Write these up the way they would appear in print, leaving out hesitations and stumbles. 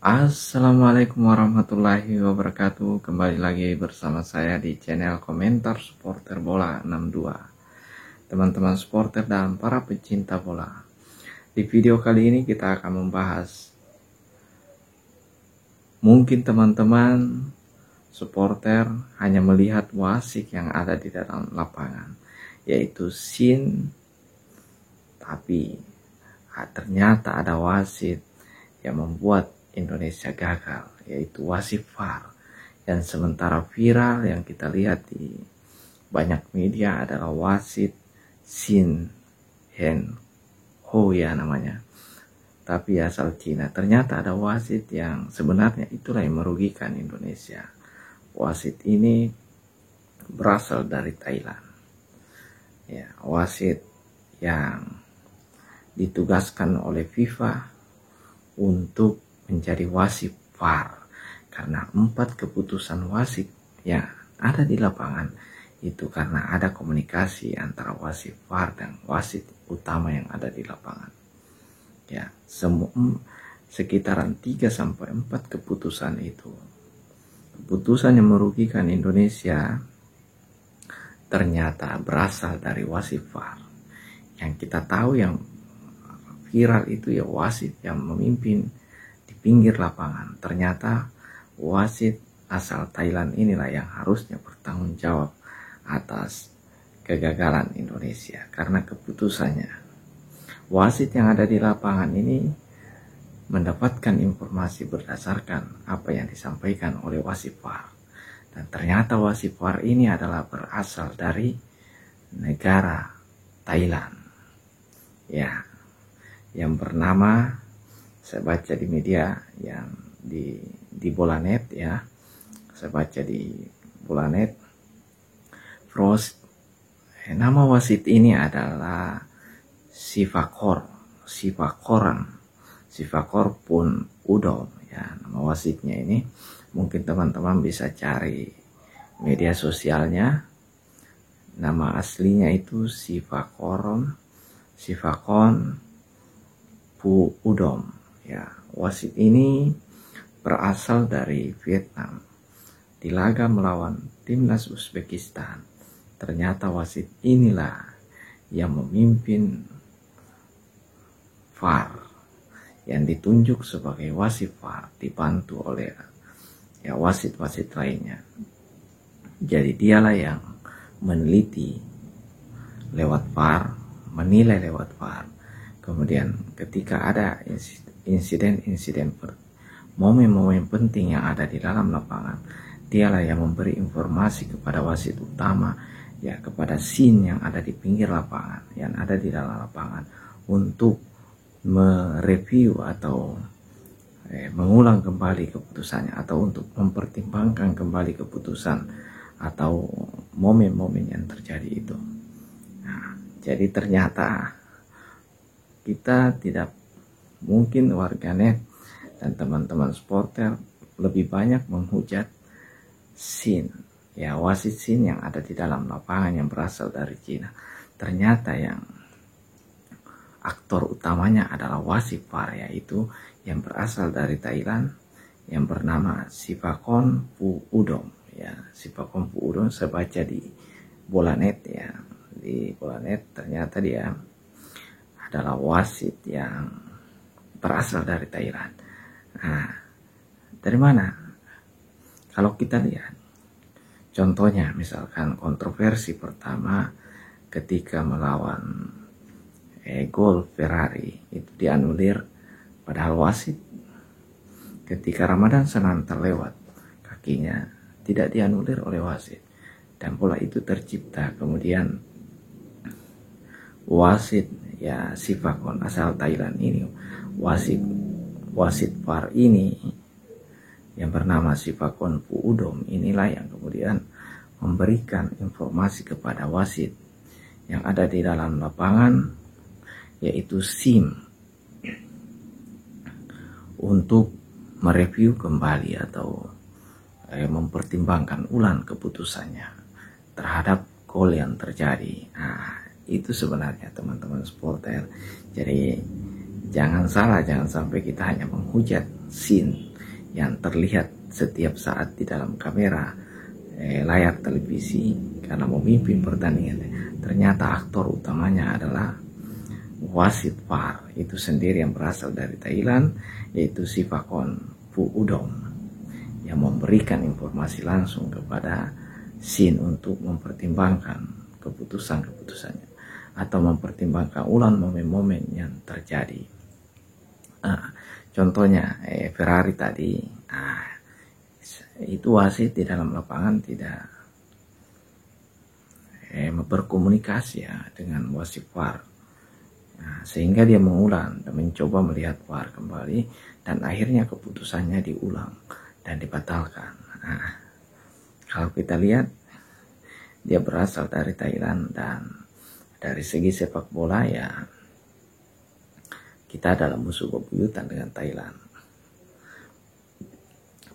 Assalamualaikum warahmatullahi wabarakatuh. Kembali lagi bersama saya di channel Komentar Supporter Bola 62. Teman-teman supporter dan para pecinta bola, di video kali ini kita akan membahas, mungkin teman-teman supporter hanya melihat wasit yang ada di dalam lapangan, yaitu scene, tapi ternyata ada wasit yang membuat Indonesia gagal, yaitu wasit VAR. Dan sementara viral yang kita lihat di banyak media adalah wasit Shin Hen Ho ya namanya, tapi asal Cina. Ternyata ada wasit yang sebenarnya itulah yang merugikan Indonesia. Wasit ini berasal dari Thailand, ya, wasit yang ditugaskan oleh FIFA untuk menjadi wasit VAR, karena 4 keputusan wasit yang ada di lapangan itu karena ada komunikasi antara wasit VAR dan wasit utama yang ada di lapangan. Ya, sekitaran 3-4 keputusan itu, keputusan yang merugikan Indonesia, ternyata berasal dari wasit VAR. Yang kita tahu yang viral itu ya wasit yang memimpin di pinggir lapangan. Ternyata wasit asal Thailand inilah yang harusnya bertanggung jawab atas kegagalan Indonesia, karena keputusannya. Wasit yang ada di lapangan ini mendapatkan informasi berdasarkan apa yang disampaikan oleh wasit VAR, dan ternyata wasit VAR ini adalah berasal dari negara Thailand, ya, yang bernama, saya baca di media yang di Bolanet, ya, saya baca di Bolanet, Frost. Nama wasit ini adalah Sivakor pun Udom, ya, nama wasitnya ini. Mungkin teman-teman bisa cari media sosialnya. Nama aslinya itu Sivakon Pu Udom, ya. Wasit ini berasal dari Vietnam. Di laga melawan timnas Uzbekistan, ternyata wasit inilah yang memimpin VAR, yang ditunjuk sebagai wasit VAR, dibantu oleh ya wasit-wasit lainnya. Jadi dialah yang meneliti lewat VAR, menilai lewat VAR. Kemudian ketika ada insiden-insiden, momen-momen penting yang ada di dalam lapangan, dialah yang memberi informasi kepada wasit utama, ya, kepada scene yang ada di pinggir lapangan, yang ada di dalam lapangan, untuk mereview atau mengulang kembali keputusannya, atau untuk mempertimbangkan kembali keputusan atau momen-momen yang terjadi itu. Nah, jadi ternyata kita tidak mungkin, warganet dan teman-teman supporter, lebih banyak menghujat scene, ya, wasit scene yang ada di dalam lapangan yang berasal dari Cina. Ternyata yang aktor utamanya adalah wasit VAR, yaitu yang berasal dari Thailand, yang bernama Sivakon Pu Udom, ya. Sivakon Pu Udom, saya baca di Bolanet, ya, di Bolanet. Ternyata dia adalah wasit yang berasal dari Thailand. Nah, dari mana? Kalau kita lihat contohnya, misalkan kontroversi pertama ketika melawan gol Ferrari itu dianulir, padahal wasit ketika Ramadan Sananta lewat kakinya tidak dianulir oleh wasit, dan bola itu tercipta. Kemudian wasit, ya, Sivakon asal Thailand ini, wasit VAR ini yang bernama Sivakon Pu Udom inilah yang kemudian memberikan informasi kepada wasit yang ada di dalam lapangan, yaitu SIM, untuk mereview kembali atau mempertimbangkan ulang keputusannya terhadap gol yang terjadi. Nah, itu sebenarnya teman-teman supporter. Jadi jangan salah, jangan sampai kita hanya menghujat scene yang terlihat setiap saat di dalam kamera layar televisi karena memimpin pertandingan. Ternyata aktor utamanya adalah wasit VAR itu sendiri yang berasal dari Thailand, yaitu Sivakon Puudom, yang memberikan informasi langsung kepada Shin untuk mempertimbangkan keputusan-keputusannya atau mempertimbangkan ulang momen-momen yang terjadi. Contohnya Ferrari tadi, itu wasit di dalam lapangan tidak berkomunikasi ya dengan wasit VAR, sehingga dia mengulang dan mencoba melihat VAR kembali dan akhirnya keputusannya diulang dan dibatalkan. Kalau kita lihat dia berasal dari Thailand, dan dari segi sepak bola ya kita adalah musuh bebuyutan dengan Thailand.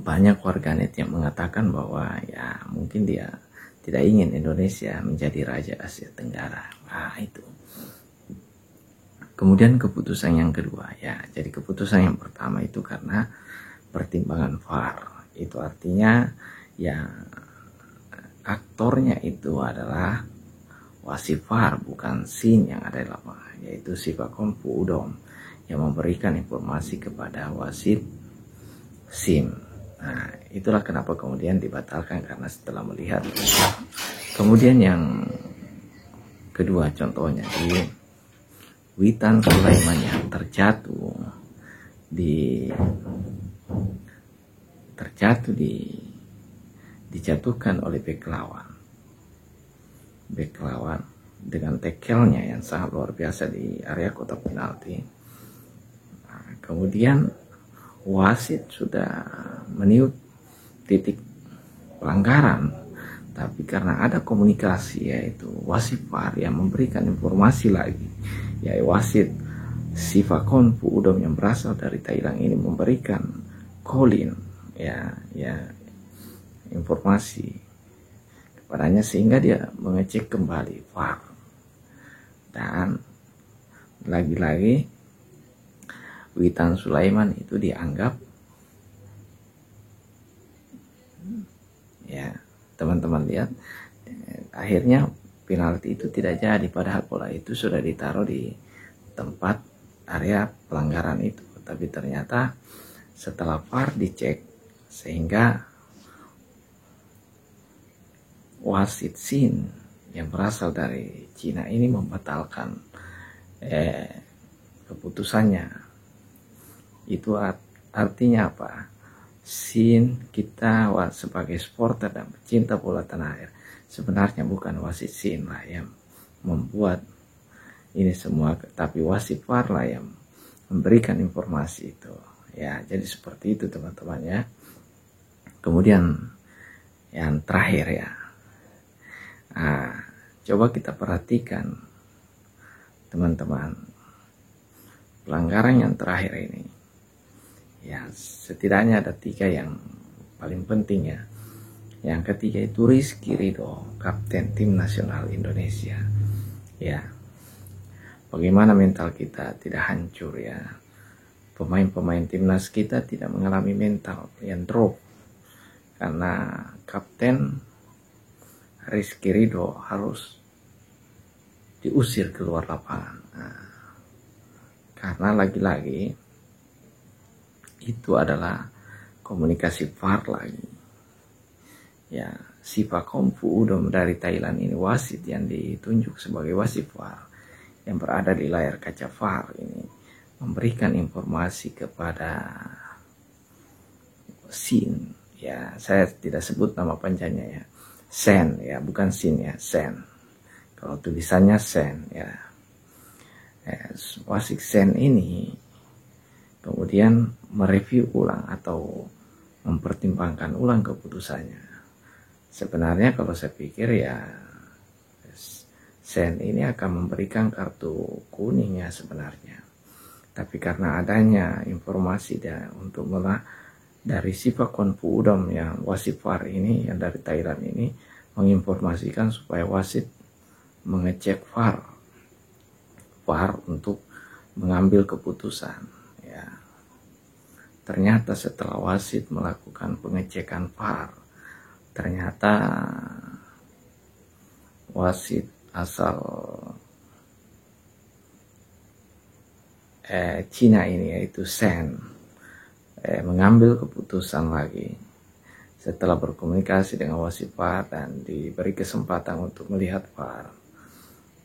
Banyak warganet yang mengatakan bahwa ya mungkin dia tidak ingin Indonesia menjadi raja Asia Tenggara. Itu. Kemudian keputusan yang kedua ya, jadi keputusan yang pertama itu karena pertimbangan VAR. Itu artinya ya aktornya itu adalah wasit VAR, bukan Shin yang ada di lapangan, yaitu Sivakon Puudom yang memberikan informasi kepada wasit Shin. Itulah kenapa kemudian dibatalkan, karena setelah melihat. Kemudian yang kedua contohnya di Witan Sulaiman yang dijatuhkan oleh bek lawan dengan tackle-nya yang sangat luar biasa di area kotak penalti. Kemudian wasit sudah meniup titik pelanggaran, tapi karena ada komunikasi, yaitu wasit VAR yang memberikan informasi lagi, yaitu wasit Sivakon Puudom yang berasal dari Thailand ini memberikan call-in ya informasi kepadanya, sehingga dia mengecek kembali VAR, dan lagi-lagi Witan Sulaiman itu dianggap ya, teman-teman lihat akhirnya penalti itu tidak jadi, padahal bola itu sudah ditaruh di tempat area pelanggaran itu. Tapi ternyata setelah VAR dicek, sehingga wasit Shin yang berasal dari Cina ini membatalkan keputusannya. Itu artinya apa? Shin, kita sebagai supporter dan pecinta bola tanah air, sebenarnya bukan wasit Shin lah yang membuat ini semua, tapi wasit VAR lah yang memberikan informasi itu. Ya, jadi seperti itu teman-teman ya. Kemudian yang terakhir ya, coba kita perhatikan teman-teman, pelanggaran yang terakhir ini ya, setidaknya ada 3 yang paling penting ya. Yang ketiga itu Rizky Ridho, kapten tim nasional Indonesia. Ya, bagaimana mental kita tidak hancur ya. Pemain-pemain timnas kita tidak mengalami mental yang drop karena kapten Rizky Ridho harus diusir keluar lapangan. Karena lagi-lagi itu adalah komunikasi VAR lagi. Ya, Sivakon Puudom dari Thailand ini, wasit yang ditunjuk sebagai wasit VAR yang berada di layar kaca VAR ini, memberikan informasi kepada Shin. Ya, saya tidak sebut nama panjangnya ya. Sen ya, bukan Shin ya, Sen. Kalau tulisannya Sen ya. Wasit Sen ini kemudian mereview ulang atau mempertimbangkan ulang keputusannya. Sebenarnya kalau saya pikir ya Sen ini akan memberikan kartu kuningnya sebenarnya. Tapi karena adanya informasi untuk dari Sivakon Puudom yang wasit VAR ini, yang dari Thailand ini, menginformasikan supaya wasit mengecek VAR untuk mengambil keputusan. Ya, ternyata setelah wasit melakukan pengecekan VAR, ternyata wasit asal Cina ini, yaitu Sen, mengambil keputusan lagi setelah berkomunikasi dengan wasit VAR dan diberi kesempatan untuk melihat VAR.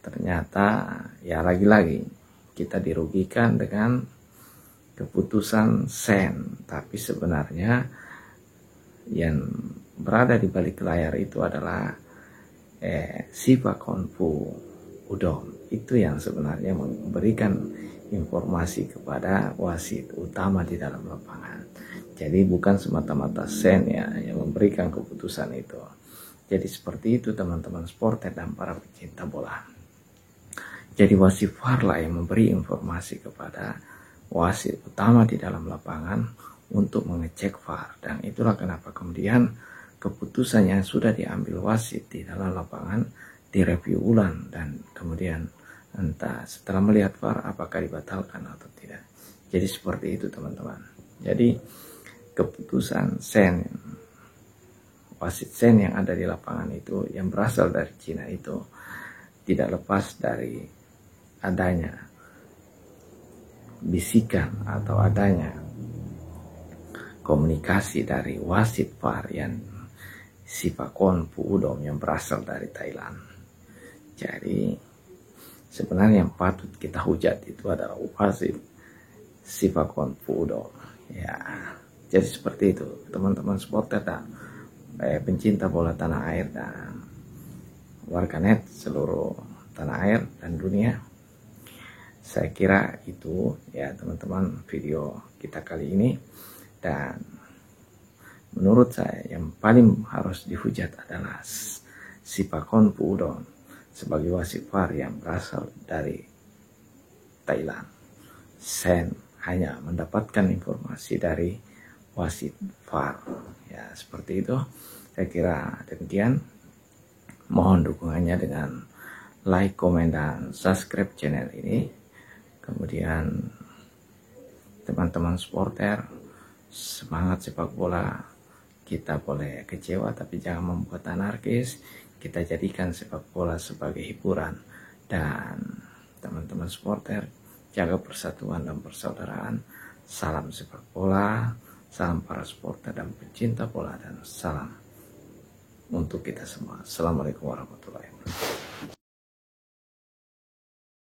Ternyata ya lagi-lagi kita dirugikan dengan keputusan Sen, tapi sebenarnya yang berada di balik layar itu adalah Sipakonfu Udom. Itu yang sebenarnya memberikan informasi kepada wasit utama di dalam lapangan. Jadi bukan semata-mata Sen ya yang memberikan keputusan itu. Jadi seperti itu teman-teman supporter dan para pecinta bola. Jadi wasit VAR lah yang memberi informasi kepada wasit utama di dalam lapangan untuk mengecek VAR. Dan itulah kenapa kemudian keputusan yang sudah diambil wasit di dalam lapangan direview ulang, dan kemudian entah setelah melihat VAR apakah dibatalkan atau tidak. Jadi seperti itu teman-teman. Jadi keputusan Sen, wasit Sen yang ada di lapangan itu, yang berasal dari Cina itu, tidak lepas dari adanya bisikan atau adanya komunikasi dari wasit VAR yang Sipakonfu Udom yang berasal dari Thailand. Jadi sebenarnya yang patut kita hujat itu adalah wasit Sipakonfu Udom ya. Jadi seperti itu teman-teman supporter dan pencinta bola tanah air dan warganet seluruh tanah air dan dunia. Saya kira itu ya teman-teman video kita kali ini. Dan menurut saya yang paling harus dihujat adalah Sipakonfu Udom sebagai wasit VAR yang berasal dari Thailand. Sen hanya mendapatkan informasi dari wasit VAR ya, seperti itu. Saya kira demikian. Mohon dukungannya dengan like, komen, dan subscribe channel ini. Kemudian teman-teman supporter, semangat sepak bola. Kita boleh kecewa tapi jangan membuat anarkis. Kita jadikan sepak bola sebagai hiburan. Dan teman-teman supporter, jaga persatuan dan persaudaraan. Salam sepak bola, salam para supporter dan pencinta bola, dan salam untuk kita semua. Assalamualaikum warahmatullahi wabarakatuh.